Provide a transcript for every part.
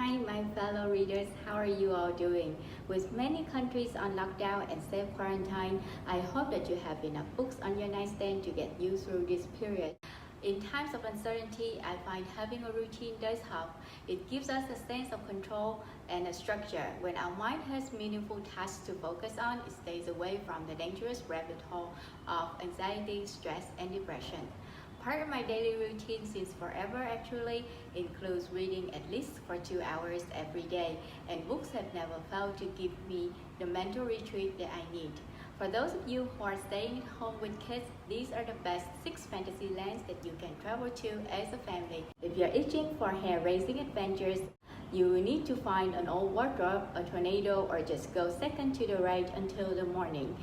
Hi, my fellow readers. How are you all doing? With many countries on lockdown and self-quarantine, I hope that you have enough books on your nightstand to get you through this period. In times of uncertainty, I find having a routine does help. It gives us a sense of control and a structure. When our mind has meaningful tasks to focus on, it stays away from the dangerous rabbit hole of anxiety, stress, and depression. Part of my daily routine since forever actually includes reading at least for 2 hours every day, and books have never failed to give me the mental retreat that I need. For those of you who are staying at home with kids, these are the best 6 fantasy lands that you can travel to as a family. If you're itching for hair-raising adventures, you will need to find an old wardrobe, a tornado, or just go second to the right until the morning.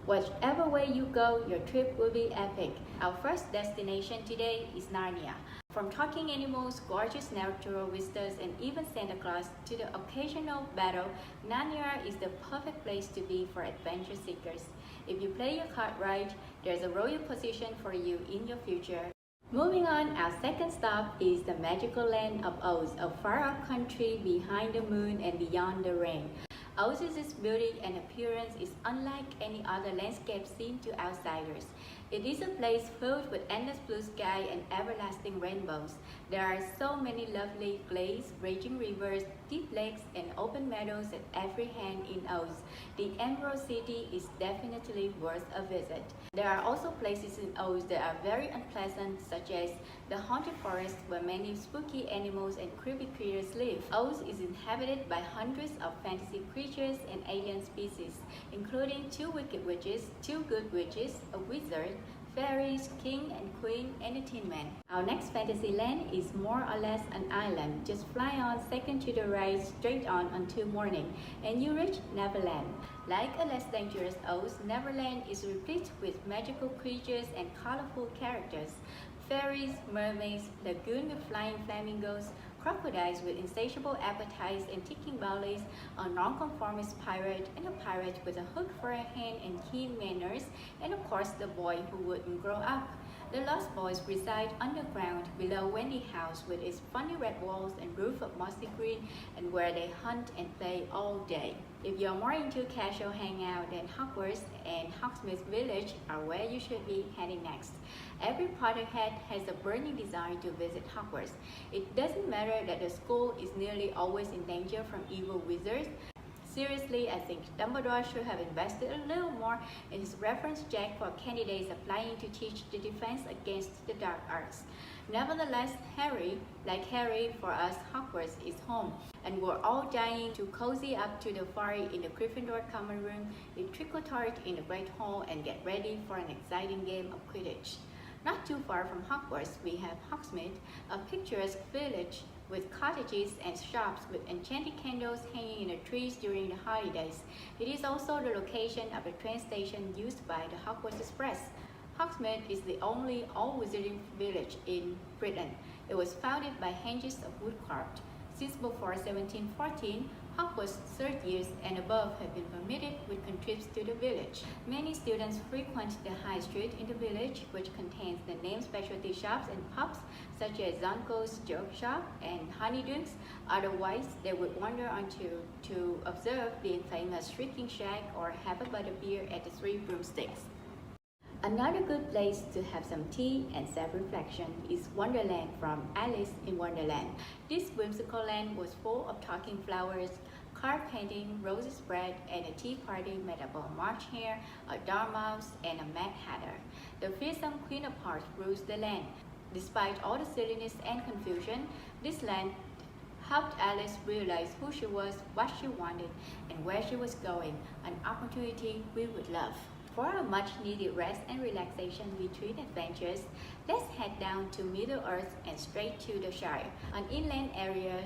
Whichever way you go, your trip will be epic. Our first destination today is Narnia. From talking animals, gorgeous natural vistas, and even Santa Claus to the occasional battle, Narnia is the perfect place to be for adventure seekers. If you play your card right, there's a royal position for you in your future. Moving on, our second stop is the magical land of Oz, a far-off country behind the moon and beyond the rain. Oz's beauty and appearance is unlike any other landscape seen to outsiders. It is a place filled with endless blue sky and everlasting rainbows. There are so many lovely glades, raging rivers, deep lakes, and open meadows at every hand in Oz. The Emerald City is definitely worth a visit. There are also places in Oz that are very unpleasant, such as the haunted forest where many spooky animals and creepy creatures live. Oz is inhabited by hundreds of fantasy creatures and alien species, including 2 wicked witches, 2 good witches, a wizard, fairies, king and queen, and a tin man. Our next fantasy land is more or less an island. Just fly on second to the right straight on until morning, and you reach Neverland. Like a less dangerous Oz, Neverland is replete with magical creatures and colorful characters. Fairies, mermaids, lagoon with flying flamingos, crocodiles with insatiable appetites and ticking bellies, a nonconformist pirate, and a pirate with a hook for a hand and keen manners, and of course the boy who wouldn't grow up. The Lost Boys reside underground below Wendy House with its funny red walls and roof of mossy green, and where they hunt and play all day. If you're more into casual hangout, then Hogwarts and Hogsmeade Village are where you should be heading next. Every Potterhead has a burning desire to visit Hogwarts. It doesn't matter that the school is nearly always in danger from evil wizards. Seriously, I think Dumbledore should have invested a little more in his reference check for candidates applying to teach the defense against the dark arts. Nevertheless, Harry, for us, Hogwarts is home, and we're all dying to cozy up to the party in the Gryffindor common room, eat trick-or-treat in the Great Hall, and get ready for an exciting game of Quidditch. Not too far from Hogwarts, we have Hogsmeade, a picturesque village with cottages and shops with enchanted candles hanging in the trees during the holidays. It is also the location of the train station used by the Hogwarts Express. Hogsmeade is the only all-wizarding village in Britain. It was founded by hinges of wood carved. Since before 1714, Hogwarts third years and above have been permitted with trips to the village. Many students frequent the high street in the village, which contains the named specialty shops and pubs such as Zonko's Joke Shop and Honeydukes. Otherwise, they would wander onto to observe the infamous Shrieking Shack or have a butterbeer at the Three Broomsticks. Another good place to have some tea and self-reflection is Wonderland from Alice in Wonderland. This whimsical land was full of talking flowers, card painting, roses spread, and a tea party made up of March Hare, a Dormouse, and a Mad Hatter. The fearsome Queen of Hearts rules the land. Despite all the silliness and confusion, this land helped Alice realize who she was, what she wanted, and where she was going, an opportunity we would love. For our much-needed rest and relaxation retreat adventures, let's head down to Middle-earth and straight to the Shire, an inland area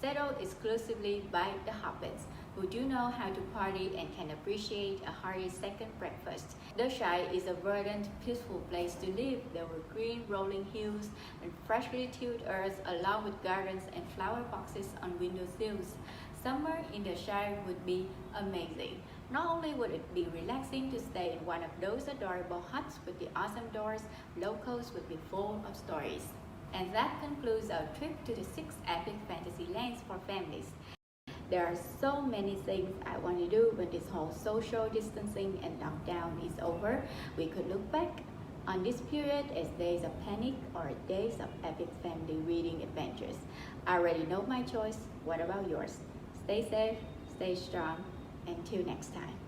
settled exclusively by the hobbits, who do know how to party and can appreciate a hearty second breakfast. The Shire is a verdant, peaceful place to live. There were green rolling hills and freshly tilled earth, along with gardens and flower boxes on windowsills. Summer in the Shire would be amazing. Not only would it be relaxing to stay in one of those adorable huts with the awesome doors, locals would be full of stories. And that concludes our trip to the 6 epic fantasy lands. romance for families. There are so many things I want to do when this whole social distancing and lockdown is over. We could look back on this period as days of panic or days of epic family reading adventures. I already know my choice. What about yours? Stay safe, stay strong. Until next time.